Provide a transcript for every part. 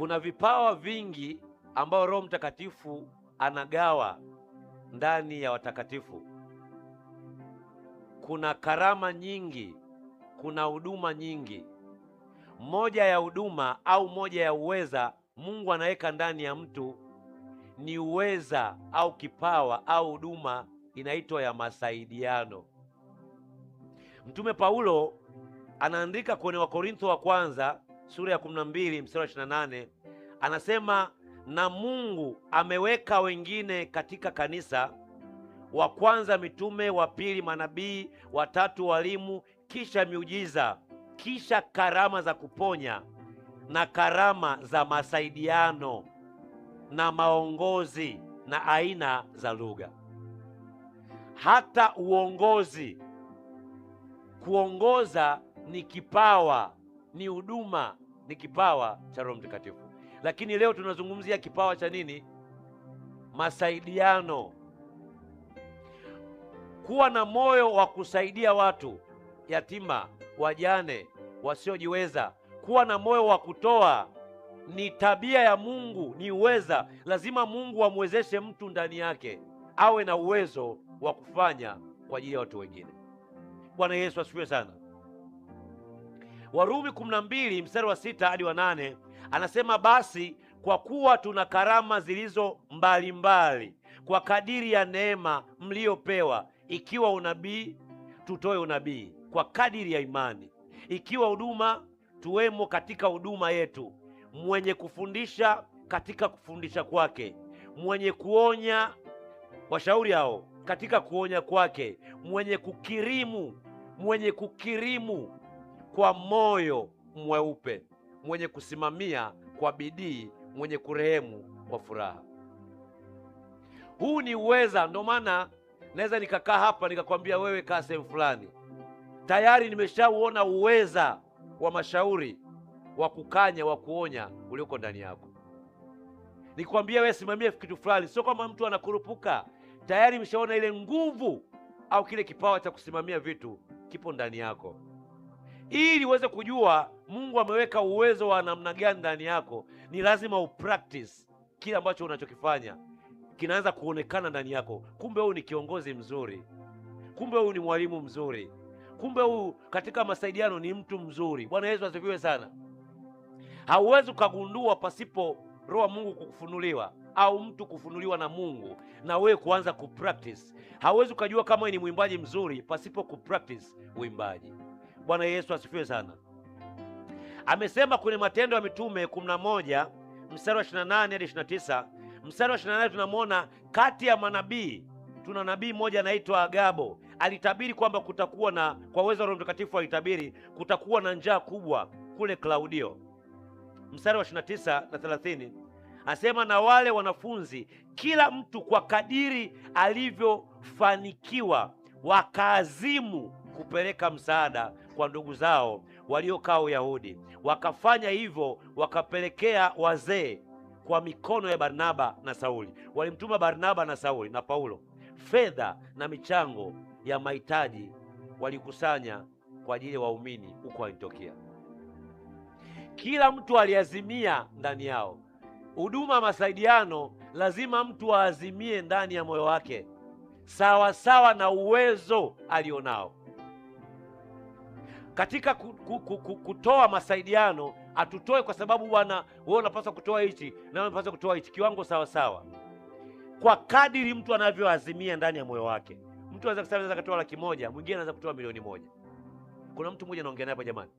Kuna vipawa vingi ambao Roho Mtakatifu anagawa ndani ya watakatifu. Kuna karama nyingi, kuna huduma nyingi. Moja ya huduma au moja ya uweza Mungu anaweka ndani ya mtu ni uweza au kipawa au huduma inaitwa ya masaidiano. Mtume Paulo anaandika kwenye Wakorintho wa kwanza sura ya 12 mstari wa 28, anasema na Mungu ameweka wengine katika kanisa, wa kwanza mitume, wa pili manabii, wa tatu walimu, kisha miujiza, kisha karama za kuponya na karama za masaidiano na maongozi na aina za lugha. Hata uongozi, kuongoza ni kipawa, ni huduma, ni kipawa cha Roho Mtakatifu. Lakini leo tunazungumzia kipawa cha nini? Masaidiano. Kuwa na moyo wa kusaidia watu, yatima, wajane, wasiojiweza. Kuwa na moyo wa kutoa ni tabia ya Mungu, ni uweza. Lazima Mungu amwezeshe mtu ndani yake awe na uwezo wa kufanya kwa ajili ya watu wengine. Bwana Yesu asifiwe sana. Warumi 12 mstari wa 6 hadi wa 8 anasema, basi kwa kuwa tuna karama zilizo mbalimbali kwa kadiri ya neema mliopewa, ikiwa unabii, tutoe unabii kwa kadiri ya imani; ikiwa huduma, tuwemo katika huduma yetu; mwenye kufundisha, katika kufundisha kwake; mwenye kuonya, washauri hao, katika kuonya kwake; mwenye kukirimu kwa moyo mweupe; mwenye kusimamia kwa bidii; mwenye kurehemu kwa furaha. Huu ni uweza. Ndio maana naweza nikakaa hapa nikakwambia wewe kaa sehemu fulani, tayari nimeshauona uweza wa mashauri, wa kukanya, wa kuonya ulioko ndani yako. Nikwambia wewe simamie kitu fulani, sio kama mtu anakurupuka. Tayari nimeshaona ile nguvu au kile kipawa cha kusimamia vitu kipo ndani yako. Ili uweze kujua Mungu ameweka uwezo wa namna gani ndani yako, ni lazima upractice kile ambacho unachokifanya, kinaanza kuonekana ndani yako. Kumbe huyu ni kiongozi mzuri, kumbe huyu ni mwalimu mzuri, kumbe huyu katika masaidiano ni mtu mzuri. Bwana Yesu asifiwe sana. Hauwezi ukagundua pasipo Roho wa Mungu kukufunuliwa au mtu kufunuliwa na Mungu na wewe kuanza kupractice. Hauwezi ukajua kama wewe ni mwimbaji mzuri pasipo kupractice uimbaji. Bwana Yesu asifiwe sana. Amesema kwenye Matendo ya Mitume 11 mstari wa 28 hadi 29. Mstari wa 28 tunamwona kati ya manabii tuna nabii mmoja anaitwa Agabo. Alitabiri kwamba kutakuwa na, kwa uwezo wa Roho Mtakatifu alitabiri kutakuwa na njaa kubwa kule Klaudio. Mstari wa 29 na 30 anasema, na wale wanafunzi kila mtu kwa kadiri alivyofanikiwa wakaazimu kupeleka msaada kwa ndugu zao waliokaa Uyahudi. Wakafanya hivyo, wakapelekea wazee kwa mikono ya Barnaba na Sauli. Walimtuma Barnaba na Sauli na Paulo fedha na michango ya mahitaji walikusanya kwa ajili ya waumini huko Antiokia. Kila mtu aliazimia ndani yao. Huduma ya masaidiano lazima mtu aazimie ndani ya moyo wake sawa sawa na uwezo alionao. Katika kutoa masaidiano, hatutoe kwa sababu bwana wewe unapaswa kutoa hichi na wewe unapaswa kutoa hichi, kiwango sawa sawa, kwa kadiri mtu anavyoazimia ndani ya moyo wake. Mtu anaweza kusema anaweza kutoa 100,000, mwingine anaweza kutoa 1,000,000. Kuna mtu mmoja anaongea naye hapa jamani.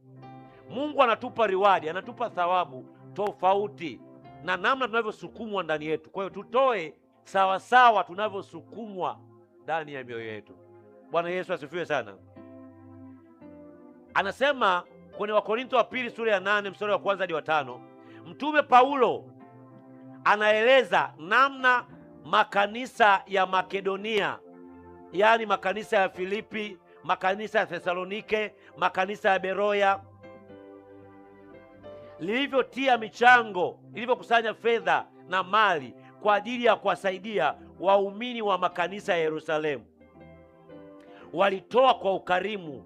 Mungu anatupa reward, anatupa thawabu tofauti na namna tunavyosukumwa ndani yetu. Kwa hiyo tutoe sawa sawa tunavyosukumwa ndani ya mioyo yetu. Bwana Yesu asifiwe sana. Anasema kwenye Wakorintho wa pili sura ya 8 mstari wa 1 hadi wa 5, Mtume Paulo anaeleza namna makanisa ya Makedonia, yaani makanisa ya Filipi, makanisa ya Thesalonike, makanisa ya Beroya, lilivyotia michango, lilivyokusanya fedha na mali kwa ajili ya kuwasaidia waumini wa makanisa ya Yerusalemu. Walitoa kwa ukarimu,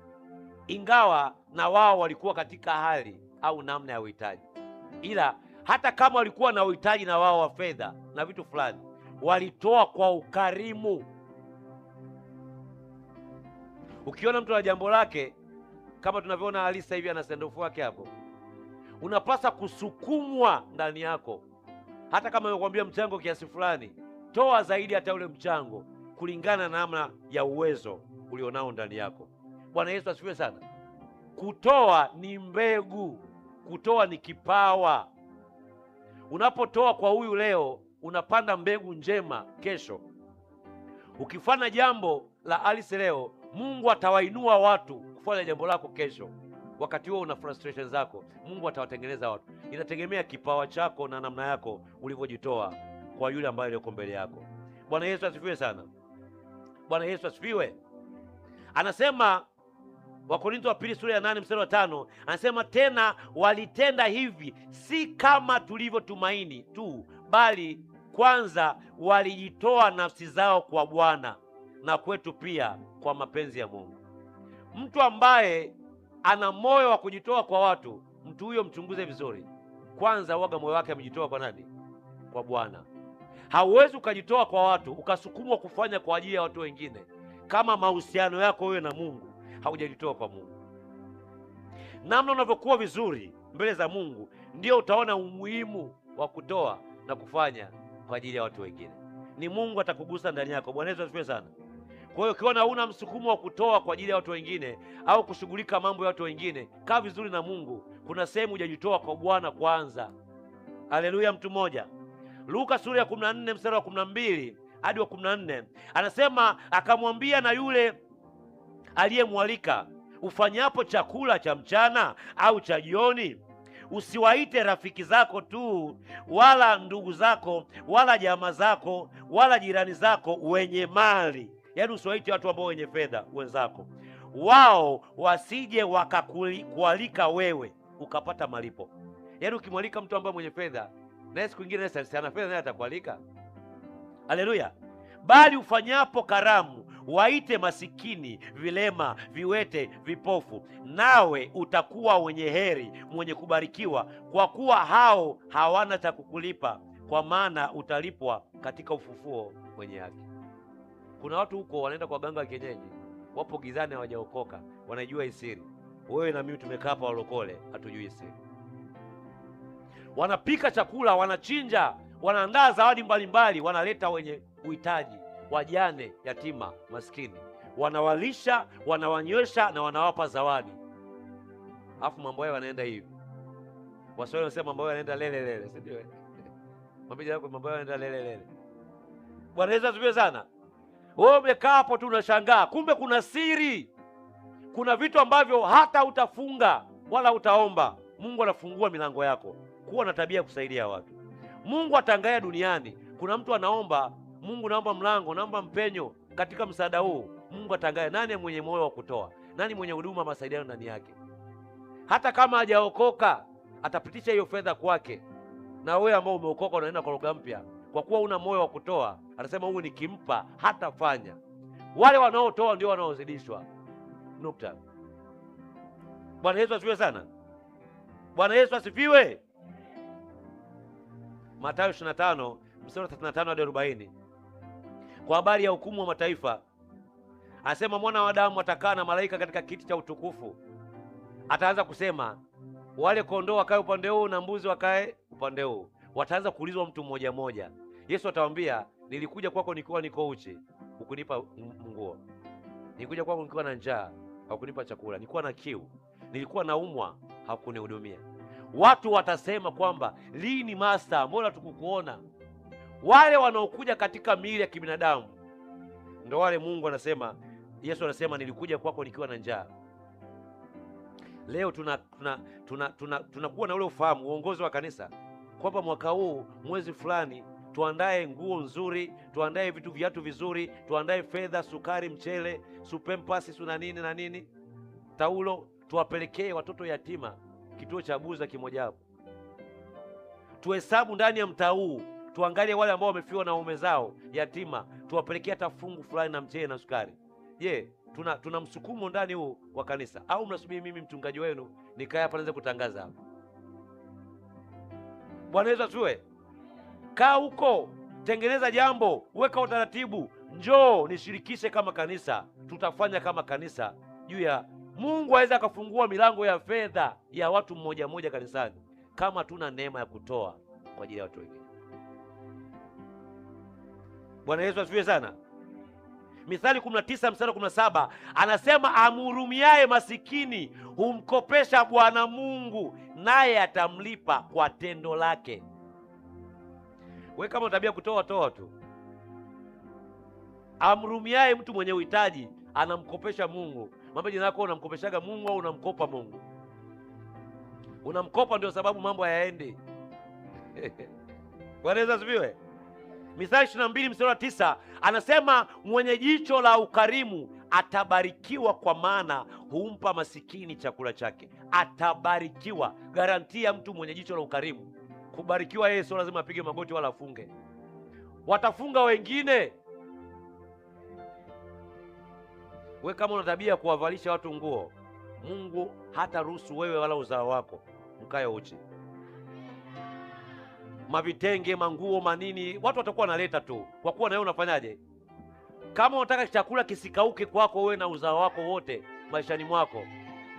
ingawa na wao walikuwa katika hali au namna ya uhitaji, ila hata kama walikuwa na uhitaji na wao wa fedha na vitu fulani, walitoa kwa ukarimu. Ukiona mtu na jambo lake, kama tunavyoona Alisa hivi ana sendofu wake hapo, unapasa kusukumwa ndani yako. Hata kama amekwambia mchango kiasi fulani, toa zaidi hata ule mchango kulingana na namna ya uwezo ulionao ndani yako. Bwana Yesu asifiwe sana. Kutoa ni mbegu, kutoa ni kipawa. Unapotoa kwa huyu leo, unapanda mbegu njema kesho. Ukifanya jambo la Alice leo, Mungu atawainua watu kufanya jambo lako kesho. Wakati huo una frustration zako, Mungu atawatengeneza watu. Inategemea kipawa chako na namna yako ulivyojitoa kwa yule ambaye yuko mbele yako. Bwana Yesu asifiwe sana. Bwana Yesu asifiwe. Anasema Wakorintho wa pili sura ya 8 mstari wa 5, anasema tena walitenda hivi si kama tulivyotumaini tu, bali kwanza walijitoa nafsi zao kwa Bwana na kwetu pia kwa mapenzi ya Mungu. Mtu ambaye ana moyo wa kujitoa kwa watu, mtu huyo mchunguze vizuri. Kwanza waga moyo wake amejitoa kwa nani? Kwa Bwana. Hauwezi ukajitoa kwa watu ukasukumwa kufanya kwa ajili ya watu wengine kama mahusiano yako wewe na Mungu haujajitoa kwa Mungu. Namna unavyokuwa vizuri mbele za Mungu, ndio utaona umuhimu wa kutoa na kufanya kwa ajili ya watu wengine. Ni Mungu atakugusa ndani yako. Bwana Yesu asifiwe sana. Kwa hiyo ukiona huna msukumo wa kutoa kwa ajili ya watu wengine au kushughulika mambo ya watu wengine, kaa vizuri na Mungu. Kuna sehemu hujajitoa kwa Bwana kwanza. Haleluya, mtu mmoja. Luka sura ya 14 mstari wa 12 hadi wa 14, anasema akamwambia na yule aliyemwalika, ufanyapo chakula cha mchana au cha jioni, usiwaite rafiki zako tu, wala ndugu zako, wala jamaa zako, wala jirani zako wenye mali. Yaani usiwaite watu ambao wenye fedha wenzako, wao wasije wakakualika wewe ukapata malipo. Yaani ukimwalika mtu ambaye mwenye fedha, naye siku nyingine sana fedha naye atakualika. Haleluya. Bali ufanyapo karamu, waite masikini, vilema, viwete, vipofu, nawe utakuwa wenye heri, mwenye kubarikiwa, kwa kuwa hao hawana cha kukulipa, kwa maana utalipwa katika ufufuo wenye haki. Kuna watu huko wanaenda kwa ganga wa kienyeji, wapo gizani, hawajaokoka, wanajua hii siri. Wewe na mimi tumekaa hapa walokole, hatujui siri. Wanapika chakula, wanachinja, wanaandaa zawadi mbalimbali, wanaleta wenye uhitaji, wajane, yatima, maskini, wanawalisha, wanawanywesha na wanawapa zawadi. Alafu mambo yao yanaenda hivi. Waswahili wanasema mambo yao yanaenda lele lele, si ndio? Mambo yao yanaenda lele lele. Bwana Yesu asifiwe sana. Wewe umekaa hapo tu unashangaa, kumbe kuna siri. Kuna vitu ambavyo hata utafunga wala utaomba, Mungu anafungua milango yako. Kuwa na tabia kusaidia watu. Mungu ataangalia duniani. Kuna mtu anaomba, Mungu naomba mlango, naomba mpenyo katika msaada huu. Mungu ataangalia nani mwenye moyo wa kutoa, nani mwenye huduma masaidiano ndani yake. Hata kama hajaokoka, atapitisha hiyo fedha kwake. Na wewe ambao umeokoka unaenda kwa lugha mpya, kwa kuwa una moyo wa kutoa, anasema huyu nikimpa hatafanya. Wale wanaotoa ndio wanaozidishwa. Nukta. Bwana Yesu asifiwe sana. Bwana Yesu asifiwe. Mathayo 25 mstari 35 hadi 40. Kwa habari ya hukumu wa mataifa, anasema mwana wa Adamu atakaa na malaika katika kiti cha utukufu. Ataanza kusema, wale kondoo wakae upande huu na mbuzi wakae upande huu. Wataanza kuulizwa mtu mmoja mmoja. Yesu atawaambia, nilikuja kwako nikiwa niko uchi, hukunipa nguo. Nilikuja kwako nikiwa na njaa, hukunipa chakula. Nilikuwa na kiu, nilikuwa naumwa, hakunihudumia. Watu watasema kwamba, lini Master, mbona tukukuona? Wale wanaokuja katika miili ya kibinadamu ndio wale Mungu anasema, Yesu anasema nilikuja kwako nikiwa na njaa. Leo tunakuwa na ule ufahamu, uongozi wa kanisa, kwamba mwaka huu mwezi fulani tuandae nguo nzuri, tuandae viatu vizuri, tuandae fedha, sukari, mchele, supempasi, suna nini na nini, taulo, tuwapelekee watoto yatima kituo cha Buza kimoja hapo. Tuhesabu ndani ya mtaa huu, tuangalie wale ambao wamefiwa na waume zao yatima, tuwapelekee hata fungu fulani na mchele na sukari. Je, tuna msukumo ndani huu wa kanisa, au mnasubiri mimi mchungaji wenu nikae hapa nianze kutangaza hapa? Bwana Yesu asifiwe. Kaa huko, tengeneza jambo, weka utaratibu, njoo nishirikishe kama kanisa, tutafanya kama kanisa juu ya Mungu aweza akafungua milango ya fedha ya watu mmoja mmoja kanisani, kama tuna neema ya kutoa kwa ajili ya watu wengine. Bwana Yesu asifiwe sana. Mithali 19 mstari 17 anasema, amhurumiaye masikini humkopesha Bwana Mungu, naye atamlipa kwa tendo lake. Wewe kama unatabia kutoa, toa tu. Amhurumiaye mtu mwenye uhitaji anamkopesha Mungu. Mambo jina lako, unamkopeshaga Mungu au unamkopa Mungu? Unamkopa, ndio sababu mambo hayaendi. Bwana Yesu asifiwe. Mithali 22 mstari wa 9 anasema, mwenye jicho la ukarimu atabarikiwa, kwa maana humpa masikini chakula chake. Atabarikiwa. Garantia mtu mwenye jicho la ukarimu kubarikiwa. Yeye sio lazima apige magoti wala afunge. Watafunga wengine. We kama una tabia kuwavalisha watu nguo, Mungu hata ruhusu wewe wala uzao wako mkae uchi. Mavitenge, manguo, manini, watu watakuwa wanaleta tu, kwa kuwa na wewe unafanyaje? Kama unataka chakula kisikauke kwako wewe na uzao wako wote maishani mwako,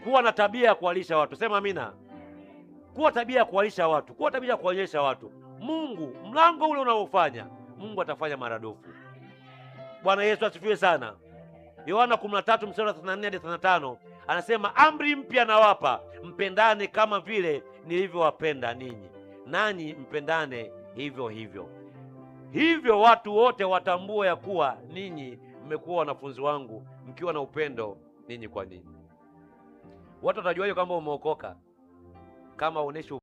kuwa na tabia ya kuwalisha watu. Sema amina. Kuwa tabia ya kuwalisha watu, kuwa tabia ya kuonyesha watu Mungu. Mlango ule unaofanya Mungu atafanya maradufu. Bwana Yesu asifiwe sana. Yohana 13 mstari wa 34 hadi 35 anasema, amri mpya nawapa, mpendane kama vile nilivyowapenda ninyi, nanyi mpendane hivyo hivyo. Hivyo watu wote watambue ya kuwa ninyi mmekuwa wanafunzi wangu, mkiwa na upendo ninyi kwa ninyi. Watu watajuaje kwamba umeokoka? Kama uoneshi